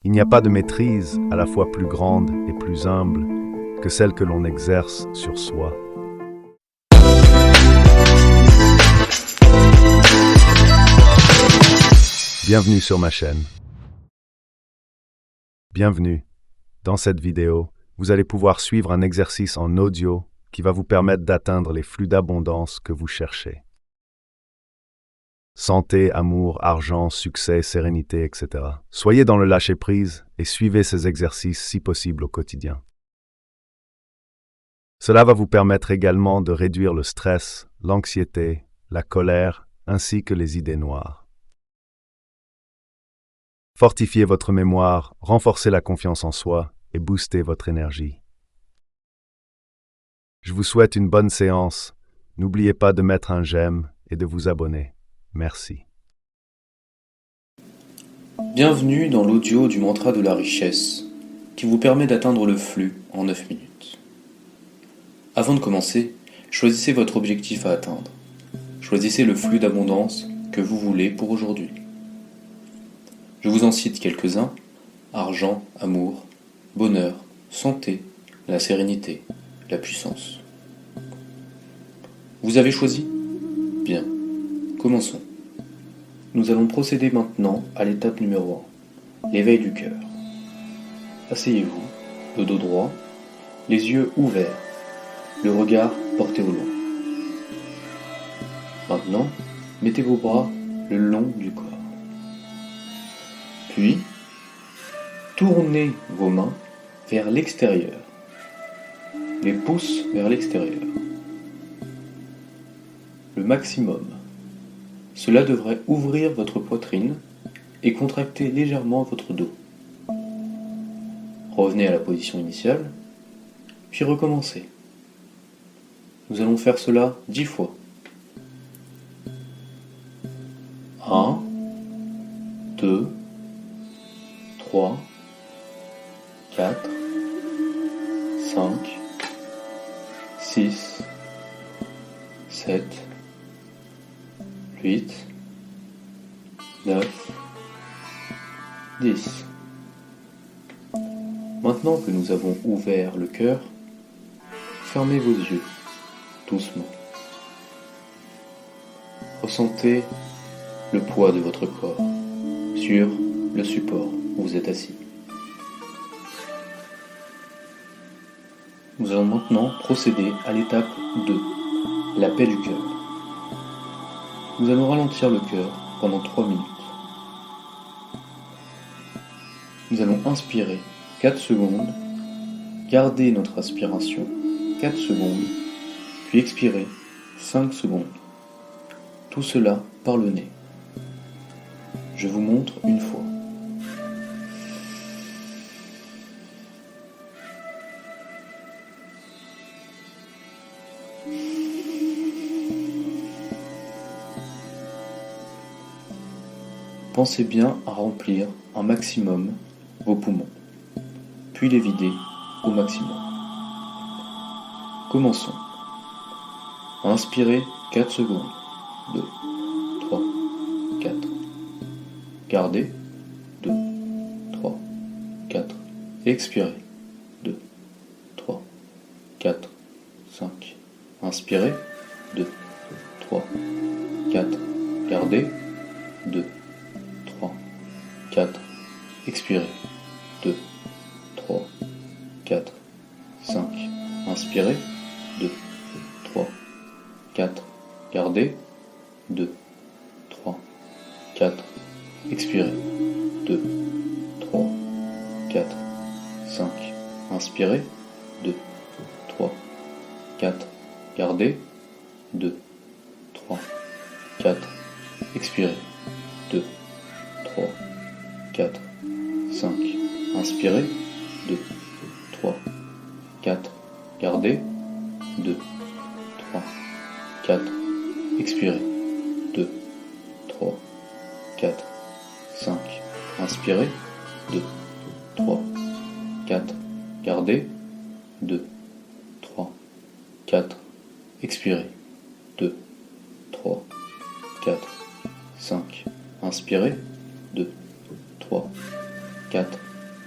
Il n'y a pas de maîtrise à la fois plus grande et plus humble que celle que l'on exerce sur soi. Bienvenue sur ma chaîne. Bienvenue. Dans cette vidéo, vous allez pouvoir suivre un exercice en audio qui va vous permettre d'atteindre les flux d'abondance que vous cherchez. Santé, amour, argent, succès, sérénité, etc. Soyez dans le lâcher-prise et suivez ces exercices si possible au quotidien. Cela va vous permettre également de réduire le stress, l'anxiété, la colère, ainsi que les idées noires. Fortifiez votre mémoire, renforcez la confiance en soi et boostez votre énergie. Je vous souhaite une bonne séance. N'oubliez pas de mettre un j'aime et de vous abonner. Merci. Bienvenue dans l'audio du mantra de la richesse, qui vous permet d'atteindre le flux en 9 minutes. Avant de commencer, choisissez votre objectif à atteindre. Choisissez le flux d'abondance que vous voulez pour aujourd'hui. Je vous en cite quelques-uns: argent, amour, bonheur, santé, la sérénité, la puissance. Vous avez choisi? Bien, commençons. Nous allons procéder maintenant à l'étape numéro 1, l'éveil du cœur. Asseyez-vous, le dos droit, les yeux ouverts, le regard porté au loin. Maintenant, mettez vos bras le long du corps. Puis, tournez vos mains vers l'extérieur, les pouces vers l'extérieur. Le maximum. Cela devrait ouvrir votre poitrine et contracter légèrement votre dos. Revenez à la position initiale, puis recommencez. Nous allons faire cela 10 fois. 1, 2, 3, 4, 5, 6, 7, 8, 9, 10. Maintenant que nous avons ouvert le cœur, fermez vos yeux, doucement. Ressentez le poids de votre corps sur le support où vous êtes assis. Nous allons maintenant procéder à l'étape 2, la paix du cœur. Nous allons ralentir le cœur pendant 3 minutes. Nous allons inspirer 4 secondes, garder notre inspiration 4 secondes, puis expirer 5 secondes. Tout cela par le nez. Je vous montre une fois. Pensez bien à remplir un maximum vos poumons, puis les vider au maximum. Commençons. Inspirez 4 secondes. 2, 3, 4. Gardez. 2, 3, 4. Expirez. 2, 3, 4, 5. Inspirez. 2, 3, 4. Gardez. 2, 3, 4. Expirez. 2, 3, 4, 5. Inspirez. 2, 3, 4. Gardez. 2, 3, 4. Expirez. 2, 3, 4, 5. Inspirez. 2, 3, 4. Gardez. 2, 3, 4. Expirez. 2, 3, 4, 5. Inspirez. 2, 3, 4. Gardez. 2, 3, 4. Expirez. 2, 3, 4, 5. Inspirez. 2, 3, 4. Gardez. 2, 3, 4. Expirez. 2, 3, 4, 5. Inspirez. 2, 3, 4.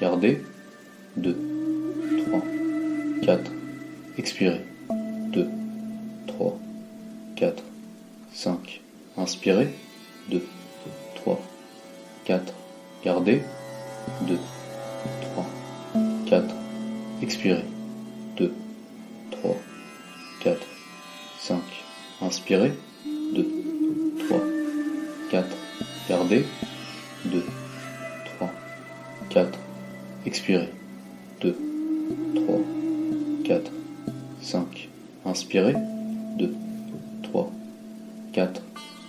gardez, 2, 3, 4, expirez, 2, 3, 4, 5, inspirez, 2, 3, 4, gardez, 2, 3, 4, expirez, 2, 3, 4, 5, inspirez, 2, 3, 4, gardez, 2, 3, 4, expirez, 2, 3, 4, 5, inspirez, 2, 3, 4,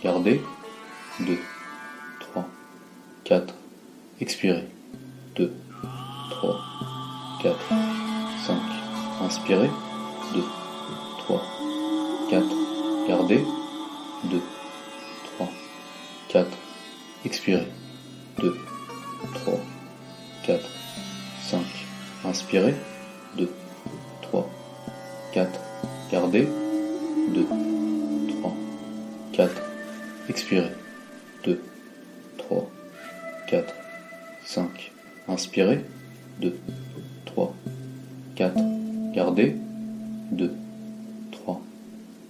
gardez, 2, 3, 4, expirez, 2, 3, 4, 5, inspirez, 2, 3, 4, gardez, 2, 3, 4, expirez, 2, 3, 4, 5, inspirez, 2, 3, 4, gardez, 2, 3, 4, expirez, 2, 3, 4, 5, inspirez, 2, 3, 4, gardez, 2, 3,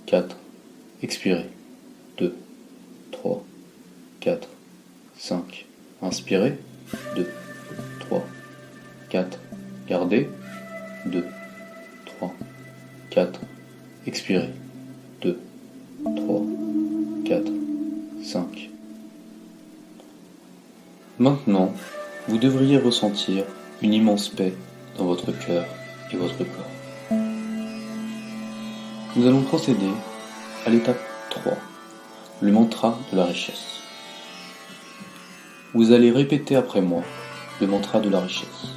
4, expirez, 2, 3, 4, 5, inspirez, 2, 3, 4, gardez, 2, 3, 4, expirez, 2, 3, 4, 5. Maintenant, vous devriez ressentir une immense paix dans votre cœur et votre corps. Nous allons procéder à l'étape 3, le mantra de la richesse. Vous allez répéter après moi le mantra de la richesse.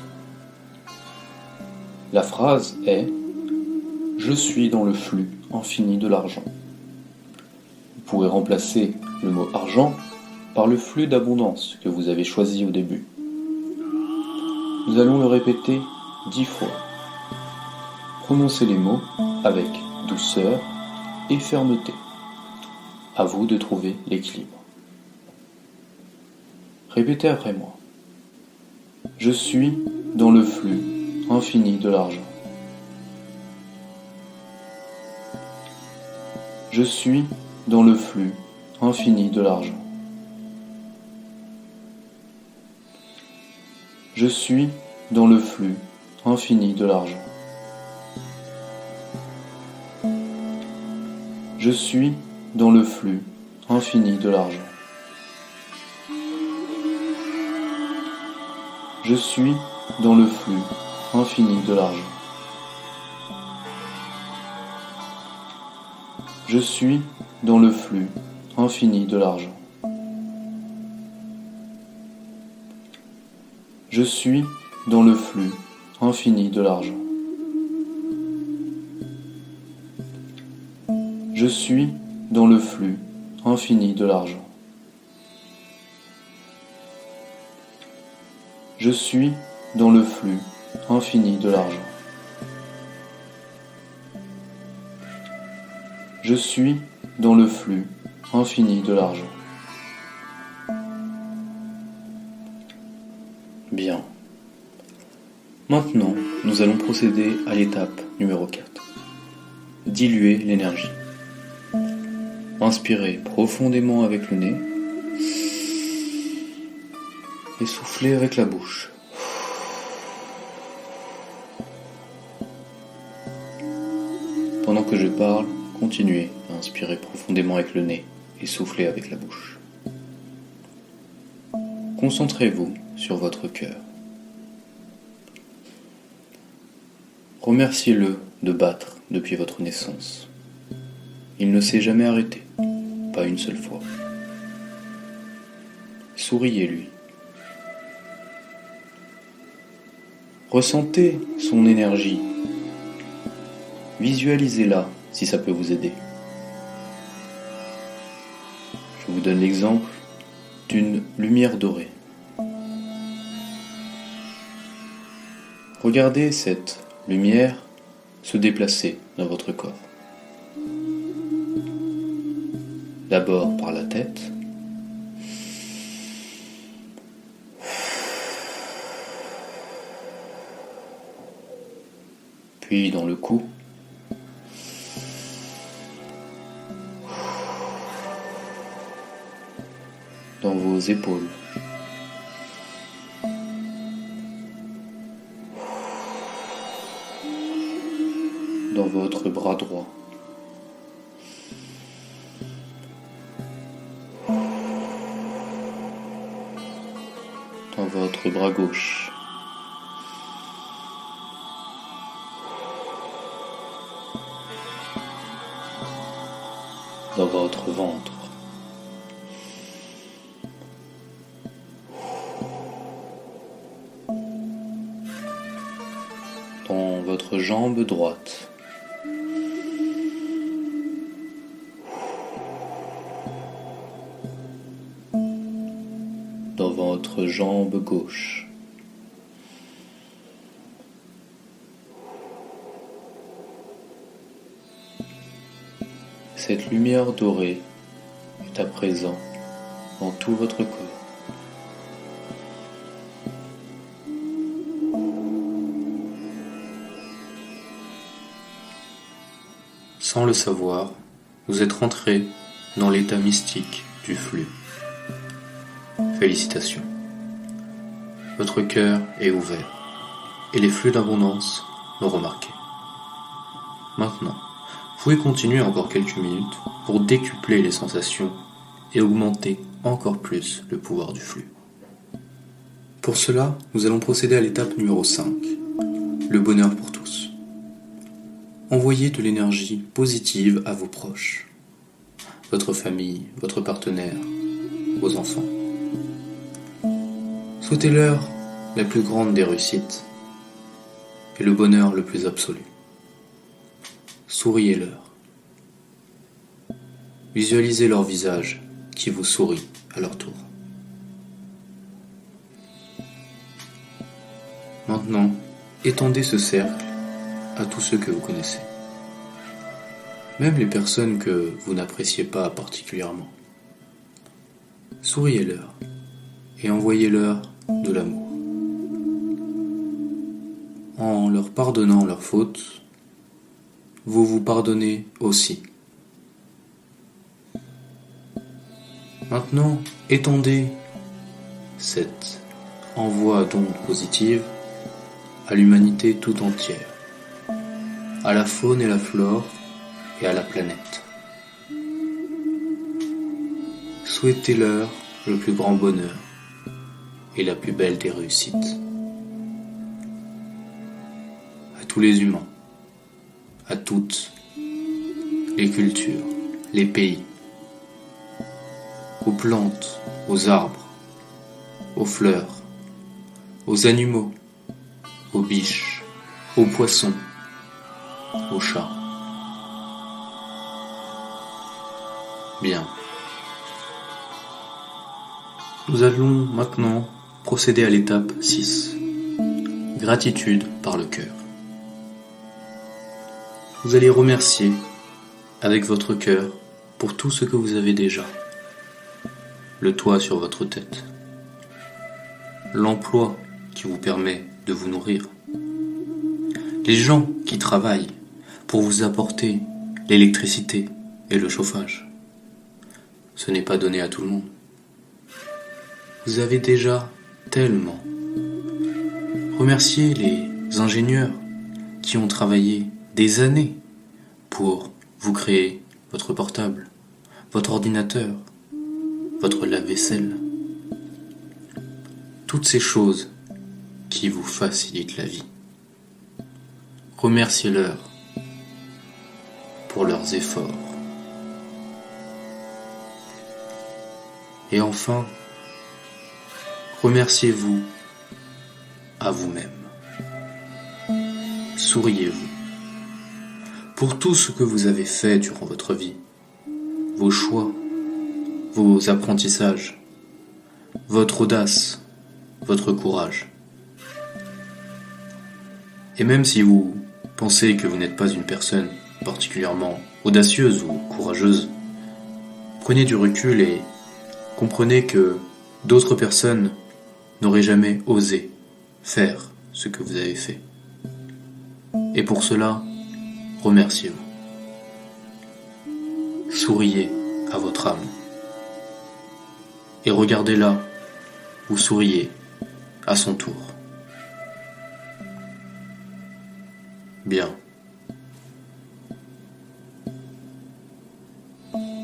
La phrase est « Je suis dans le flux infini de l'argent ». Vous pourrez remplacer le mot « argent » par le flux d'abondance que vous avez choisi au début. Nous allons le répéter 10 fois. Prononcez les mots avec douceur et fermeté. À vous de trouver l'équilibre. Répétez après moi. Je suis dans le flux infini de l'argent. Je suis dans le flux infini de l'argent. Je suis dans le flux infini de l'argent. Je suis dans le flux infini de l'argent. Je suis dans le flux infini de l'argent. Je suis dans le flux infini de l'argent. Je suis dans le flux infini de l'argent. Je suis dans le flux infini de l'argent. Je suis dans le flux infini de l'argent. Je suis dans le flux infini de l'argent. Bien. Maintenant, nous allons procéder à l'étape numéro 4. Diluer l'énergie. Inspirez profondément avec le nez et soufflez avec la bouche. Pendant que je parle, continuez à inspirer profondément avec le nez et souffler avec la bouche. Concentrez-vous sur votre cœur. Remerciez-le de battre depuis votre naissance. Il ne s'est jamais arrêté, pas une seule fois. Souriez-lui. Ressentez son énergie. Visualisez-la si ça peut vous aider. Je vous donne l'exemple d'une lumière dorée. Regardez cette lumière se déplacer dans votre corps. D'abord par la tête, puis dans le cou, dans vos épaules, dans votre bras droit, dans votre bras gauche, dans votre ventre, dans votre jambe droite, dans votre jambe gauche, cette lumière dorée est à présent dans tout votre corps. Sans le savoir, vous êtes rentré dans l'état mystique du flux. Félicitations. Votre cœur est ouvert et les flux d'abondance l'ont remarqué. Maintenant, vous pouvez continuer encore quelques minutes pour décupler les sensations et augmenter encore plus le pouvoir du flux. Pour cela, nous allons procéder à l'étape numéro 5, le bonheur pour tous. Envoyez de l'énergie positive à vos proches, votre famille, votre partenaire, vos enfants. Souhaitez-leur la plus grande des réussites et le bonheur le plus absolu. Souriez-leur. Visualisez leur visage qui vous sourit à leur tour. Maintenant, étendez ce cercle à tous ceux que vous connaissez. Même les personnes que vous n'appréciez pas particulièrement. Souriez-leur et envoyez-leur de l'amour. En leur pardonnant leurs fautes, vous vous pardonnez aussi. Maintenant, étendez cet envoi d'ondes positives à l'humanité tout entière, à la faune et la flore et à la planète. Souhaitez-leur le plus grand bonheur et la plus belle des réussites. À tous les humains, à toutes les cultures, les pays, aux plantes, aux arbres, aux fleurs, aux animaux, aux biches, aux poissons, aux chats. Bien. Nous allons maintenant procéder à l'étape 6. Gratitude par le cœur. Vous allez remercier avec votre cœur pour tout ce que vous avez déjà. Le toit sur votre tête. L'emploi qui vous permet de vous nourrir. Les gens qui travaillent pour vous apporter l'électricité et le chauffage. Ce n'est pas donné à tout le monde. Vous avez déjà tellement. Remerciez les ingénieurs qui ont travaillé des années pour vous créer votre portable, votre ordinateur, votre lave-vaisselle. Toutes ces choses qui vous facilitent la vie. Remerciez-leur pour leurs efforts. Et enfin, remerciez-vous à vous-même. Souriez-vous pour tout ce que vous avez fait durant votre vie, vos choix, vos apprentissages, votre audace, votre courage. Et même si vous pensez que vous n'êtes pas une personne particulièrement audacieuse ou courageuse, prenez du recul et comprenez que d'autres personnes n'auraient jamais osé faire ce que vous avez fait. Et pour cela, remerciez-vous. Souriez à votre âme. Et regardez-la, vous souriez à son tour. Bien.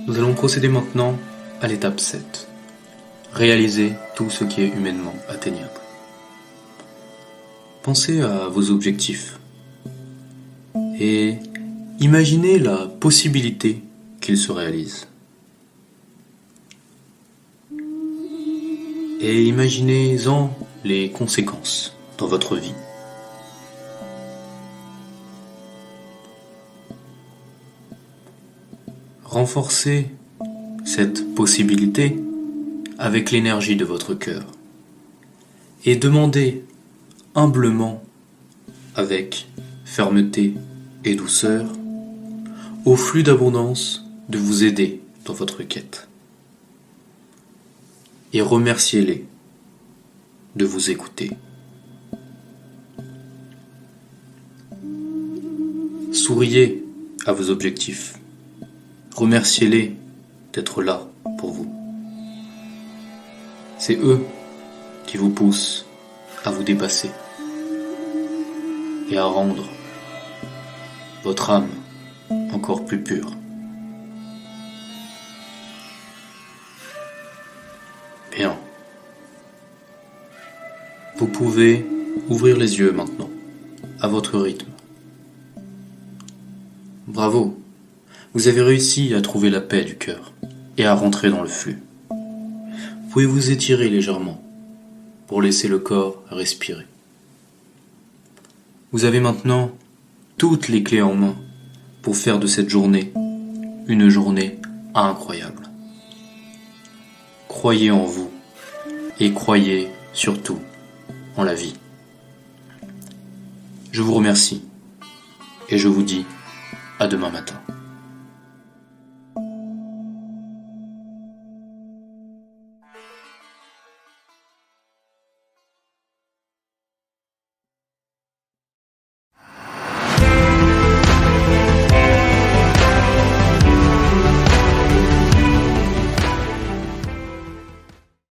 Nous allons procéder maintenant à l'étape 7. Réaliser tout ce qui est humainement atteignable. Pensez à vos objectifs et imaginez la possibilité qu'ils se réalisent. Et imaginez-en les conséquences dans votre vie. Renforcez cette possibilité avec l'énergie de votre cœur et demandez humblement, avec fermeté et douceur, au flux d'abondance de vous aider dans votre quête. Et remerciez-les de vous écouter. Souriez à vos objectifs. Remerciez-les d'être là pour vous. C'est eux qui vous poussent à vous dépasser et à rendre votre âme encore plus pure. Bien. Vous pouvez ouvrir les yeux maintenant, à votre rythme. Bravo, vous avez réussi à trouver la paix du cœur et à rentrer dans le flux. Vous pouvez vous étirer légèrement pour laisser le corps respirer. Vous avez maintenant toutes les clés en main pour faire de cette journée une journée incroyable. Croyez en vous et croyez surtout en la vie. Je vous remercie et je vous dis à demain matin.